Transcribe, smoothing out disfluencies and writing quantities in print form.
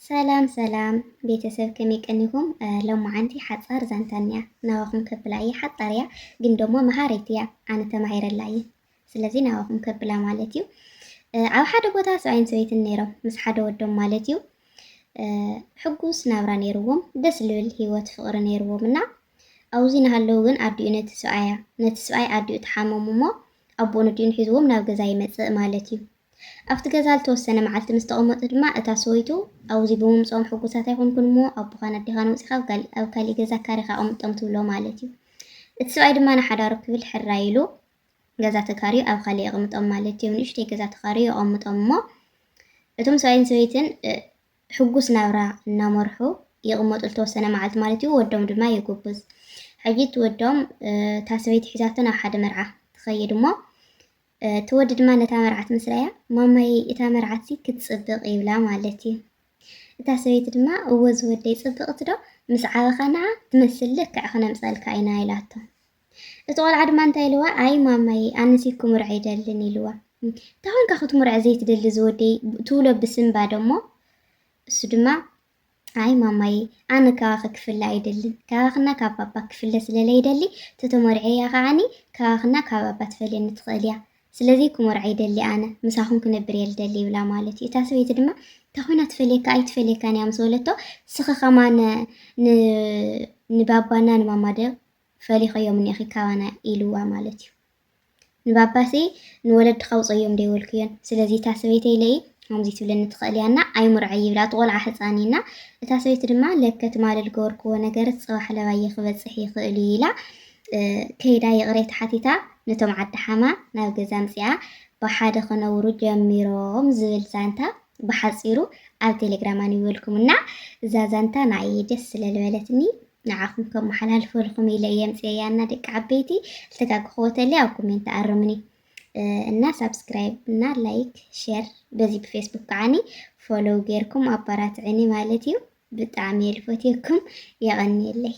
ሰላም ሰላም ቤተሰብ ከመይ ቀኒኩም ሎማዓንቲ ሓፃር ዛንታንያ ናባኹም ከብላ እየ ሓጣርያ ግን ደሞ መሃረይት እያ ኣነ ተማሂረላ እየ ስለዚ ናባኹም ከብላ ማለት እዩ ኣብ ሓደ ቦታ ሰብኣይን ሰበይትን ነይሮም ምስ ሓደ ወዶም ማለት እዩ ሕጉስ ናብራ ነይርዎም ደስ ልብል ሂወት ፍቅሪ ነይርዎም እና ኣብዙ ናሃለዉ ግን ኣዲኡ ነቲ ሰብኣይ ኣዲኡ ተሓመሙ እሞ ኣቦኡ ነዲኡን ሒዝዎም ናብ ገዛ ይመፅእ ማለት እዩ ኣብቲ ገዛ ዝተወሰነ መዓልቲ ምስ ተቐመጡ ድማ እታ ሰበይቱ ኣብዚ ብምምፅኦም ሕጉሳት ኣይኮንኩን እሞ ኣቦኻን ኣዴኻን ወፂኻ ኣብ ካሊእ ገዛ ካሪኻ ኣቕምጦም ትብሎ ማለት እዩ እቲ ሰብኣይ ድማ ንሓዳሩ ክብል ሕራ ኢሉ ገዛ ተካርዩ ኣብ ካሊእ ኣቕምጦም ማለት እዩ ንእሽተይ ገዛ ተካርዩ ኣቐምጦም እሞ እቶም ሰብኣይን ሰበይትን ሕጉስ ናብራ እናመርሑ ይቕመጡ ዝተወሰነ መዓልቲ ማለት እዩ ወዶም ድማ ይጉብዝ ሕጂ ትወዶም እታ ሰበይቲ ሒዛቶ ናብ ሓደ መርዓ ትኸይድ እሞ ትወድ ድማ ነታ መርዓት ምስራያ ማማይ እታ መርዓት ክትፅብቕ ይብላ ማለት እዩ እታ ሰበይቲ ድማ እወ ዝወደይ ፅብቕት ዶ ምስ ዓበኻና ትመስል ልክዕ ክነምፀልካ ኢና ኢላቶ እቲ ቆልዓ ድማ እንታይ ኢልዋ ኣይ ማማይ ኣነሲ ክምርዕ ይደልን ኢልዋ እንታ ኮንካ ክትምርዕ ዘይትደሊ ዝወደይ ትብሎ ብስምባ ደሞ እሱ ድማ ኣይ ማማይ ኣነ ካባኸ ክፍለ ኣይደልን ካባኽና ካብ ባባ ክፍለ ስለለይደሊ ተተመርዐያ ከዓኒ ካባኽና ካብ ባባ ትፈልየኒ ትኽእል እያ ስለዚ ክምርዕ ይደሊ ኣነ ምሳኹም ክነብር የልደሊ ይብላ ማለት እዩ እታ ሰበይቲ ድማ ታኾይና ትፈልየካ ኣይትፈልየካን እያ ምስ በለቶ ስኺ ኸማነ ንባባና ንማማደ ፈሊኸዮም እኒአኺ ካባና ኢልዋ ማለት እዩ ንባባሲ ንወለድካ ውፀዮም ደይበልክዮን ስለዚ እታ ሰበይቲ ኢለይ ከምዚ ትብለኒ ትኽእል እያና ኣይምርዐይ ይብላ እቲ ቆልዓ ህፃን ኢና እታ ሰበይቲ ድማ ለከት ማለል ገበርክዎ ነገር ፅባሕ ለባየ ክበፅሕ ይኽእል ኢላ ከይዳ የቕሬት ሓቲታ ነቶም ዓዲ ሓማ ናብ ገዛ ምፅኣ ብሓደ ክነብሩ ጀሚሮም ዝብል ዛንታ ብሓፂሩ ኣብ ቴሌግራም ኣንቢበልኩምና እዛ ዛንታ ናይ ደስ ስለልበለትኒ ንዓኹም ከመሓላልፈልኩም ኢለ እየ ምፅያና ደቂ ዓበይቲ ልተጋግኽዎ ኣብ ኮሜንት ኣርምኒ እና ሳብስክራይብ እና ላይክ ሼር በዚ ብፌስቡክ ከዓኒ ፎሎው ጌርኩም ኣባራትዕኒ ማለት እዩ ብጣዕሚ የልፈትየኩም የቐኒየለይ